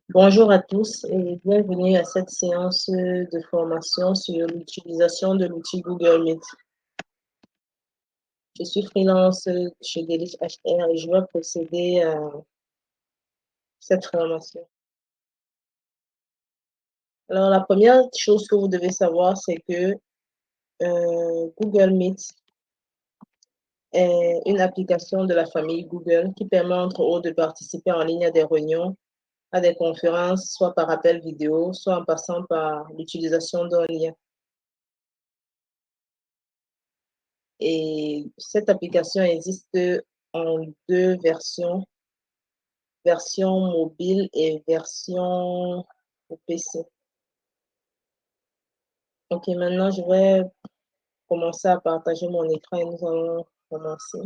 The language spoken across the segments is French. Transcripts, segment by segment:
Bonjour à tous et bienvenue à cette séance de formation sur l'utilisation de l'outil Google Meet. Je suis freelance chez Delish HR et je vais procéder à cette formation. Alors, la première chose que vous devez savoir, c'est que Google Meet est une application de la famille Google qui permet entre autres de participer en ligne à des réunions, à des conférences, soit par appel vidéo, soit en passant par l'utilisation d'un lien. Et cette application existe en deux versions, version mobile et version au PC. Ok, maintenant je vais commencer à partager mon écran et nous allons commencer.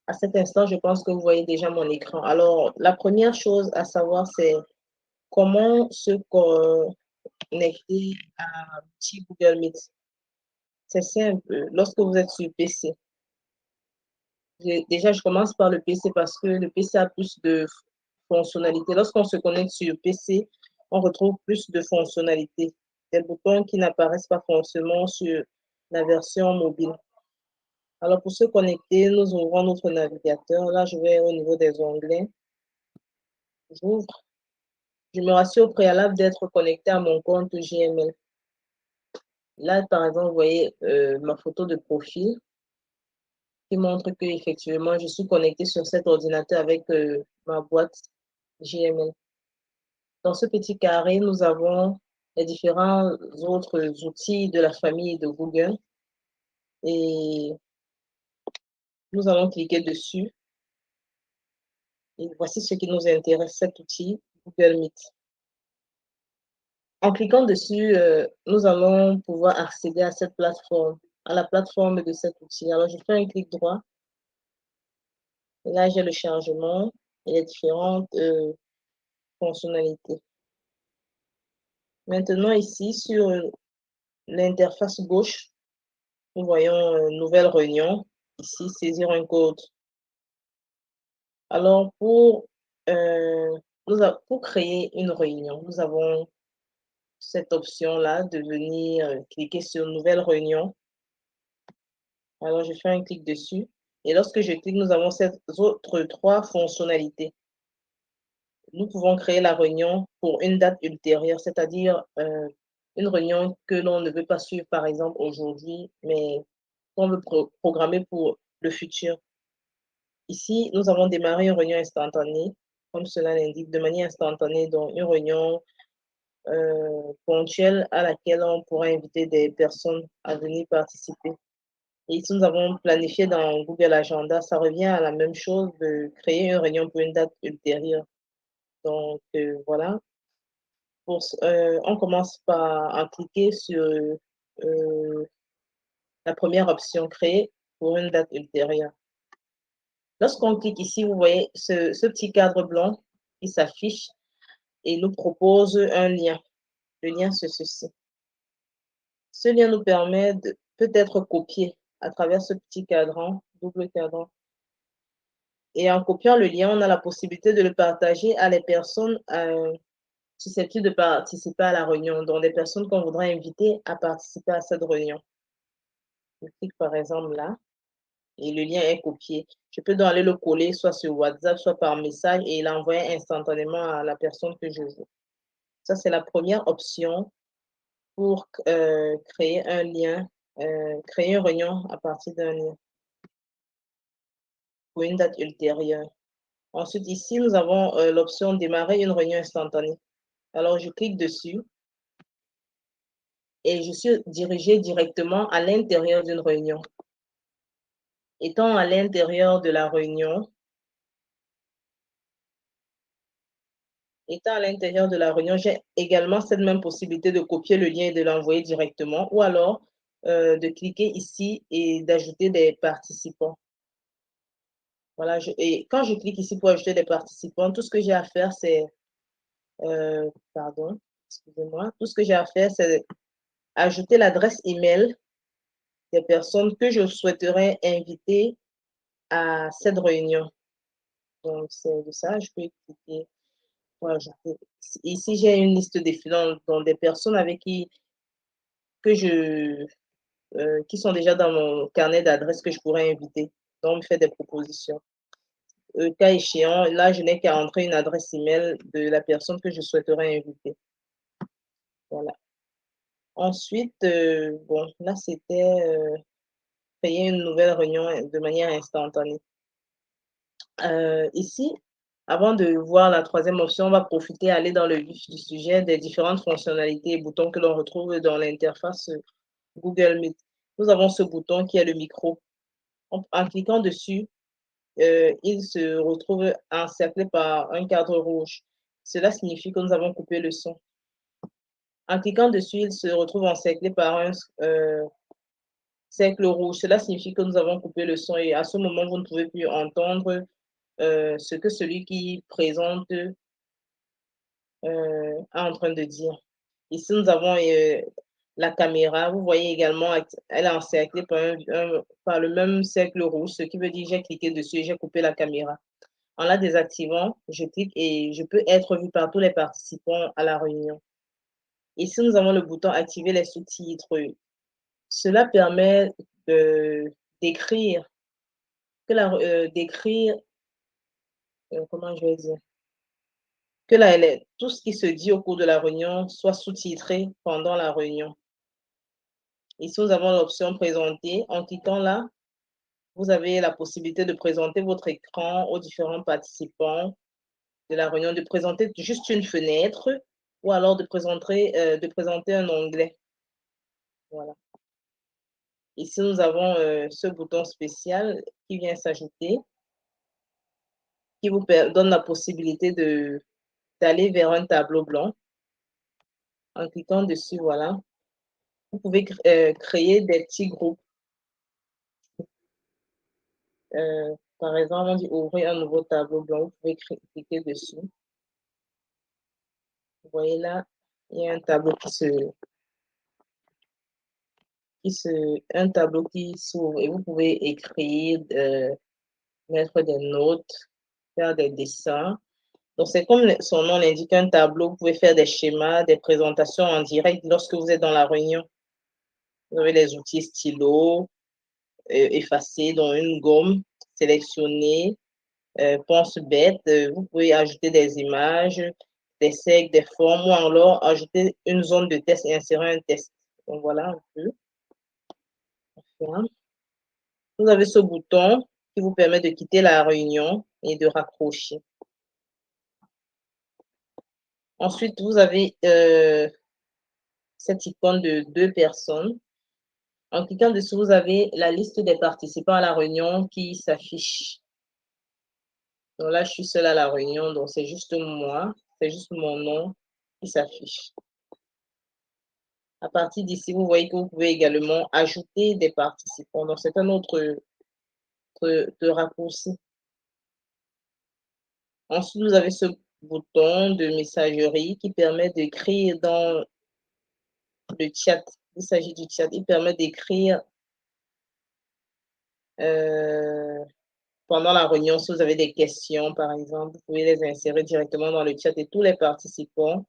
À cet instant, je pense que vous voyez déjà mon écran. Alors, la première chose à savoir, c'est comment se connecter à l'outil Google Meet. C'est simple. Lorsque vous êtes sur PC, déjà, je commence par le PC parce que le PC a plus de fonctionnalités. Lorsqu'on se connecte sur PC, on retrouve plus de fonctionnalités. Des boutons qui n'apparaissent pas forcément sur la version mobile. Alors, pour se connecter, nous ouvrons notre navigateur. Là, je vais au niveau des onglets. J'ouvre. Je me rassure au préalable d'être connecté à mon compte Gmail. Là, par exemple, vous voyez ma photo de profil qui montre que effectivement je suis connecté sur cet ordinateur avec ma boîte Gmail. Dans ce petit carré, nous avons les différents autres outils de la famille de Google et nous allons cliquer dessus. Et voici ce qui nous intéresse, cet outil Google Meet. En cliquant dessus, nous allons pouvoir accéder à cette plateforme, à la plateforme de cet outil. Alors, je fais un clic droit. Et là, j'ai le chargement et les différentes fonctionnalités. Maintenant, ici, sur l'interface gauche, nous voyons nouvelle réunion. Ici, saisir un code. Alors, pour créer une réunion, nous avons cette option-là de venir cliquer sur nouvelle réunion. Alors, je fais un clic dessus. Et lorsque je clique, nous avons ces autres trois fonctionnalités. Nous pouvons créer la réunion pour une date ultérieure, c'est-à-dire une réunion que l'on ne veut pas suivre, par exemple, aujourd'hui, mais qu'on veut programmer pour le futur. Ici, nous avons démarré une réunion instantanée, comme cela l'indique, de manière instantanée, donc une réunion ponctuelle à laquelle on pourra inviter des personnes à venir participer. Et ici, nous avons planifié dans Google Agenda, ça revient à la même chose de créer une réunion pour une date ultérieure. Donc, voilà. On commence par cliquer sur la première option, créer pour une date ultérieure. Lorsqu'on clique ici, vous voyez ce petit cadre blanc qui s'affiche et nous propose un lien. Le lien, c'est ceci. Ce lien nous permet de peut-être copier à travers ce petit cadran, double cadran. Et en copiant le lien, on a la possibilité de le partager à les personnes susceptibles de participer à la réunion, donc des personnes qu'on voudrait inviter à participer à cette réunion. Je clique par exemple là et le lien est copié. Je peux donc aller le coller soit sur WhatsApp, soit par message et l'envoyer instantanément à la personne que je veux. Ça, c'est la première option pour créer un lien, créer une réunion à partir d'un lien pour une date ultérieure. Ensuite, ici, nous avons l'option démarrer une réunion instantanée. Alors, je clique dessus et je suis dirigée directement à l'intérieur d'une réunion. Étant à l'intérieur de la réunion, j'ai également cette même possibilité de copier le lien et de l'envoyer directement ou alors de cliquer ici et d'ajouter des participants. Voilà, et quand je clique ici pour ajouter des participants, tout ce que j'ai à faire, c'est, pardon, excusez-moi, tout ce que j'ai à faire, c'est ajouter l'adresse email des personnes que je souhaiterais inviter à cette réunion. Donc, c'est de ça, je peux cliquer pour ajouter. Ici, j'ai une liste défilant dans des personnes avec que je, qui sont déjà dans mon carnet d'adresses que je pourrais inviter. Donc, on me fait des propositions. Cas échéant, là, je n'ai qu'à entrer une adresse email de la personne que je souhaiterais inviter. Voilà. Ensuite, bon, là, c'était créer une nouvelle réunion de manière instantanée. Ici, avant de voir la troisième option, on va profiter, aller dans le vif du sujet des différentes fonctionnalités et boutons que l'on retrouve dans l'interface Google Meet. Nous avons ce bouton qui est le micro. En cliquant dessus, il se retrouve encerclé par un cadre rouge. Cela signifie que nous avons coupé le son. En cliquant dessus, il se retrouve encerclé par un cercle rouge. Cela signifie que nous avons coupé le son et à ce moment, vous ne pouvez plus entendre ce que celui qui présente est en train de dire. Ici, nous avons la caméra. Vous voyez également, elle est encerclée par le même cercle rouge, ce qui veut dire que j'ai cliqué dessus et j'ai coupé la caméra. En la désactivant, je clique et je peux être vu par tous les participants à la réunion. Ici, nous avons le bouton activer les sous-titres. Cela permet d'écrire, comment je vais dire, que tout ce qui se dit au cours de la réunion soit sous-titré pendant la réunion. Ici, nous avons l'option présenter. En cliquant là, vous avez la possibilité de présenter votre écran aux différents participants de la réunion, de présenter juste une fenêtre ou alors de présenter un onglet. Voilà. Ici, nous avons ce bouton spécial qui vient s'ajouter, qui vous donne la possibilité d'aller vers un tableau blanc. En cliquant dessus, voilà, vous pouvez créer des petits groupes. Par exemple, on dit ouvrir un nouveau tableau blanc. Vous pouvez cliquer dessus. Vous voyez là, il y a un tableau un tableau qui s'ouvre et vous pouvez écrire, mettre des notes, faire des dessins. Donc, c'est comme son nom l'indique, un tableau. Vous pouvez faire des schémas, des présentations en direct lorsque vous êtes dans la réunion. Vous avez les outils stylo, effacer, dans une gomme, sélectionner, pense bête. Vous pouvez ajouter des images, des cercles, des formes, ou alors ajouter une zone de test et insérer un test. Donc, voilà un peu. Vous avez ce bouton qui vous permet de quitter la réunion et de raccrocher. Ensuite, vous avez cette icône de 2 personnes. En cliquant dessus, vous avez la liste des participants à la réunion qui s'affiche. Donc là, je suis seule à la réunion, donc c'est juste moi, c'est juste mon nom qui s'affiche. À partir d'ici, vous voyez que vous pouvez également ajouter des participants. Donc, c'est un autre raccourci. Ensuite, vous avez ce bouton de messagerie qui permet d'écrire dans le chat. Il s'agit du chat. Il permet d'écrire pendant la réunion, si vous avez des questions, par exemple, vous pouvez les insérer directement dans le chat et tous les participants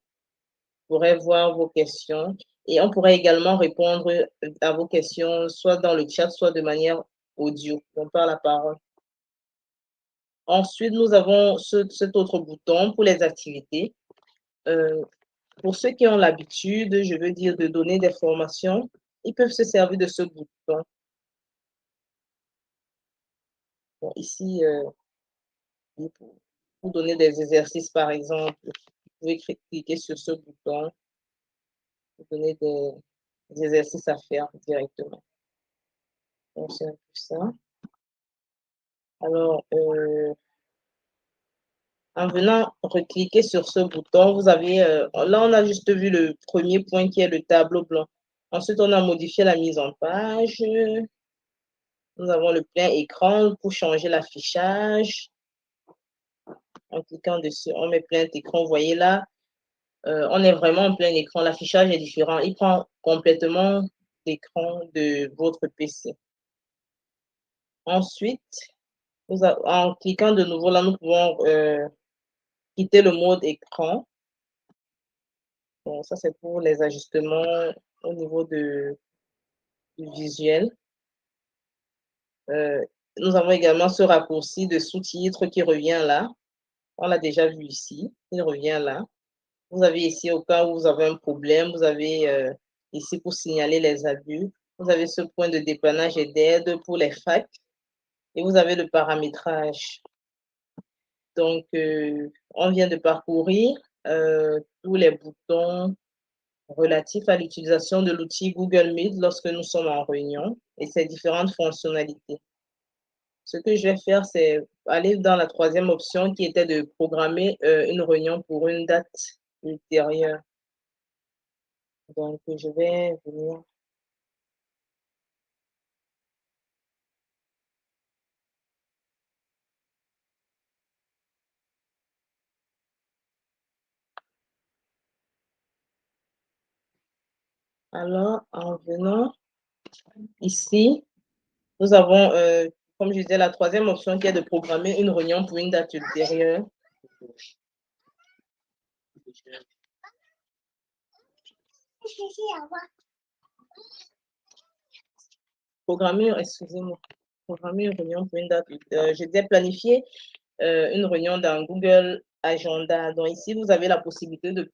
pourraient voir vos questions. Et on pourrait également répondre à vos questions, soit dans le chat, soit de manière audio, donc par la parole. Ensuite, nous avons cet autre bouton pour les activités. Pour ceux qui ont l'habitude, je veux dire, de donner des formations, ils peuvent se servir de ce bouton. Bon, ici, pour donner des exercices, par exemple, vous pouvez cliquer sur ce bouton pour donner des exercices à faire directement. Donc, c'est un peu ça. Alors, en venant recliquer sur ce bouton, vous avez, là, on a juste vu le premier point qui est le tableau blanc. Ensuite, on a modifié la mise en page. Nous avons le plein écran pour changer l'affichage. En cliquant dessus, on met plein écran. Vous voyez là, on est vraiment en plein écran. L'affichage est différent. Il prend complètement l'écran de votre PC. Ensuite, en cliquant de nouveau là, nous pouvons quitter le mode écran. Bon, ça, c'est pour les ajustements au niveau du visuel. Nous avons également ce raccourci de sous-titres qui revient là. On l'a déjà vu ici, il revient là. Vous avez ici, au cas où vous avez un problème, vous avez ici pour signaler les abus. Vous avez ce point de dépannage et d'aide pour les facs. Et vous avez le paramétrage. Donc, on vient de parcourir tous les boutons relatifs à l'utilisation de l'outil Google Meet lorsque nous sommes en réunion et ses différentes fonctionnalités. Ce que je vais faire, c'est aller dans la troisième option qui était de programmer une réunion pour une date ultérieure. Donc, je vais venir. Alors, en venant ici, nous avons, comme je disais, la troisième option qui est de programmer une réunion pour une date ultérieure. Excusez-moi, programmer une réunion pour une date ultérieure. Je disais planifier une réunion dans Google Agenda. Donc ici, vous avez la possibilité de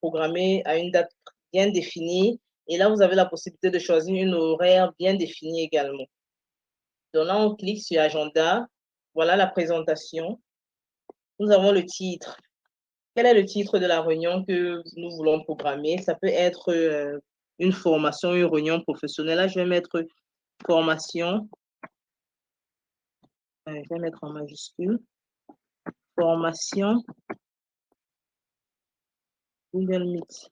programmer à une date bien définie. Et là, vous avez la possibilité de choisir une horaire bien définie également. Donc là, on clique sur Agenda. Voilà la présentation. Nous avons le titre. Quel est le titre de la réunion que nous voulons programmer? Ça peut être une formation, une réunion professionnelle. Là, je vais mettre formation. Je vais mettre en majuscule. Formation Google Meet.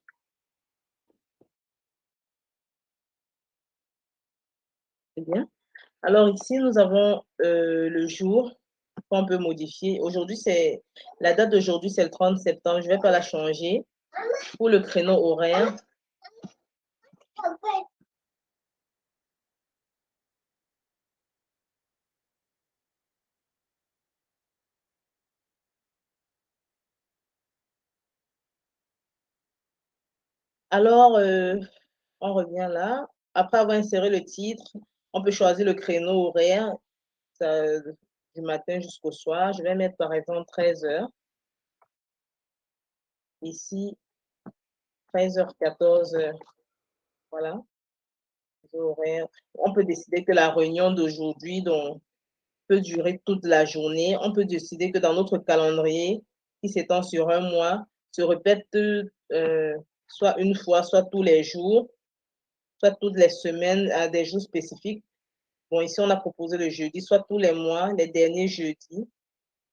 C'est bien. Alors ici, nous avons le jour qu'on peut modifier. Aujourd'hui, la date d'aujourd'hui, c'est le 30 septembre. Je ne vais pas la changer. Pour le créneau horaire, alors, on revient là. Après avoir inséré le titre, on peut choisir le créneau horaire du matin jusqu'au soir. Je vais mettre par exemple 13 heures. Ici, 13h, 14h. Voilà. On peut décider que la réunion d'aujourd'hui peut durer toute la journée. On peut décider que dans notre calendrier, qui s'étend sur un mois, se répète soit une fois, soit tous les jours, soit toutes les semaines à des jours spécifiques. Bon, ici, on a proposé le jeudi, soit tous les mois, les derniers jeudis.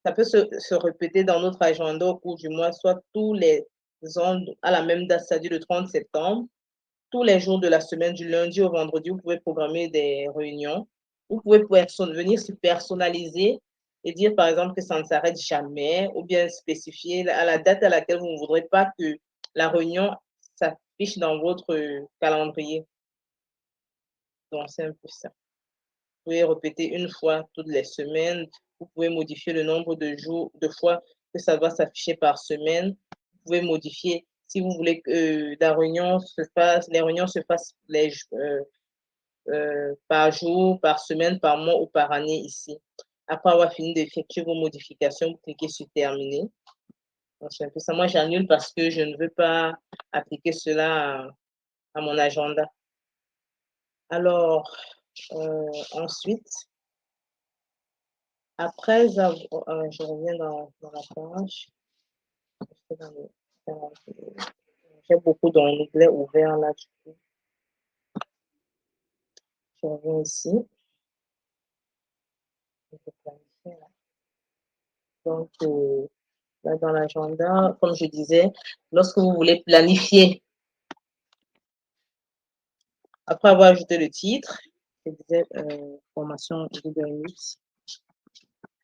Ça peut se répéter dans notre agenda au cours du mois, soit tous les ans à la même date, c'est-à-dire le 30 septembre. Tous les jours de la semaine, du lundi au vendredi, vous pouvez programmer des réunions. Vous pouvez venir se personnaliser et dire, par exemple, que ça ne s'arrête jamais, ou bien spécifier à la date à laquelle vous ne voudrez pas que la réunion s'affiche dans votre calendrier. Donc, c'est un peu ça. Vous pouvez répéter une fois toutes les semaines. Vous pouvez modifier le nombre de jours, de fois que ça va s'afficher par semaine. Vous pouvez modifier si vous voulez que les réunions se fassent par jour, par semaine, par mois ou par année ici. Après avoir fini d'effectuer vos modifications, vous cliquez sur terminer. Donc, c'est un peu ça. Moi, j'annule parce que je ne veux pas appliquer cela à mon agenda. Alors, ensuite, après je reviens dans la page. J'ai beaucoup d'onglets ouverts là, du coup. Je reviens ici. Donc, là, dans l'agenda, comme je disais, lorsque vous voulez planifier, après avoir ajouté le titre, je disais formation Google Meet.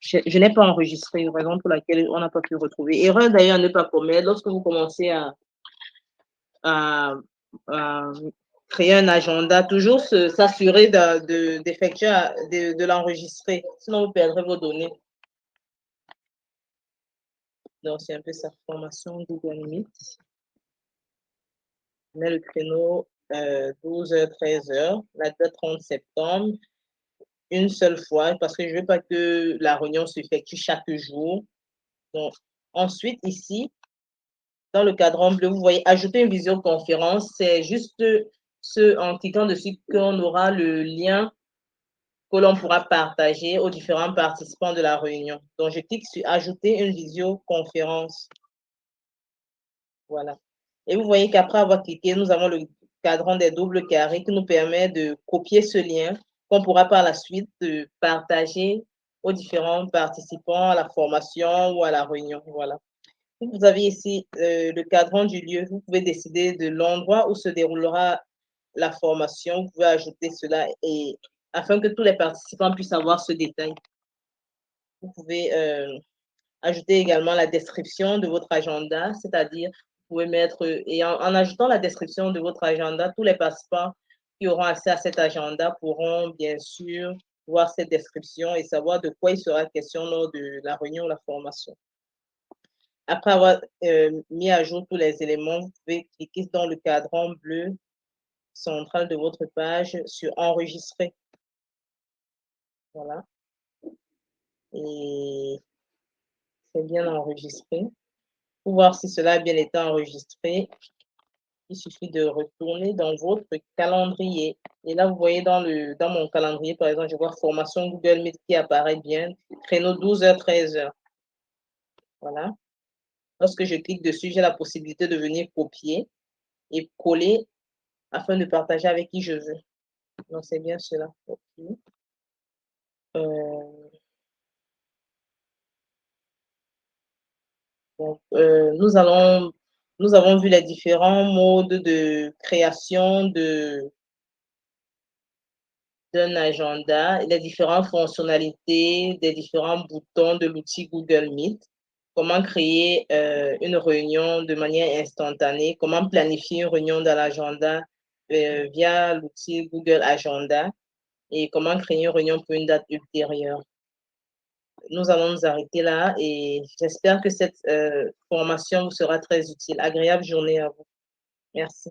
Je n'ai pas enregistré, raison pour laquelle on n'a pas pu retrouver. Erreur d'ailleurs à ne pas commettre lorsque vous commencez à créer un agenda, toujours s'assurer d'effectuer, de l'enregistrer, sinon vous perdrez vos données. Donc, c'est un peu sa formation Google Meet. On met le créneau 12h, 13h, la date 30 septembre, une seule fois, parce que je ne veux pas que la réunion s'effectue chaque jour. Donc, ensuite, ici, dans le cadran bleu, vous voyez ajouter une visioconférence. C'est juste en cliquant dessus qu'on aura le lien que l'on pourra partager aux différents participants de la réunion. Donc, je clique sur ajouter une visioconférence. Voilà. Et vous voyez qu'après avoir cliqué, nous avons le cadran des doubles carrés qui nous permet de copier ce lien qu'on pourra par la suite partager aux différents participants à la formation ou à la réunion. Voilà. Vous avez ici le cadran du lieu. Vous pouvez décider de l'endroit où se déroulera la formation. Vous pouvez ajouter cela et afin que tous les participants puissent avoir ce détail. Vous pouvez ajouter également la description de votre agenda, c'est-à-dire vous pouvez mettre, et en ajoutant la description de votre agenda, tous les participants qui auront accès à cet agenda pourront bien sûr voir cette description et savoir de quoi il sera question lors de la réunion ou la formation. Après avoir mis à jour tous les éléments, vous pouvez cliquer dans le cadran bleu central de votre page sur enregistrer. Voilà. Et c'est bien enregistré. Pour voir si cela a bien été enregistré, il suffit de retourner dans votre calendrier. Et là, vous voyez dans mon calendrier, par exemple, je vois formation Google Meet qui apparaît bien, créneau 12h, 13h. Voilà. Lorsque je clique dessus, j'ai la possibilité de venir copier et coller afin de partager avec qui je veux. Donc, c'est bien cela. Okay. Donc, nous avons vu les différents modes de création d'un agenda, les différentes fonctionnalités, des différents boutons de l'outil Google Meet, comment créer une réunion de manière instantanée, comment planifier une réunion dans l'agenda via l'outil Google Agenda et comment créer une réunion pour une date ultérieure. Nous allons nous arrêter là et j'espère que cette formation vous sera très utile. Agréable journée à vous. Merci.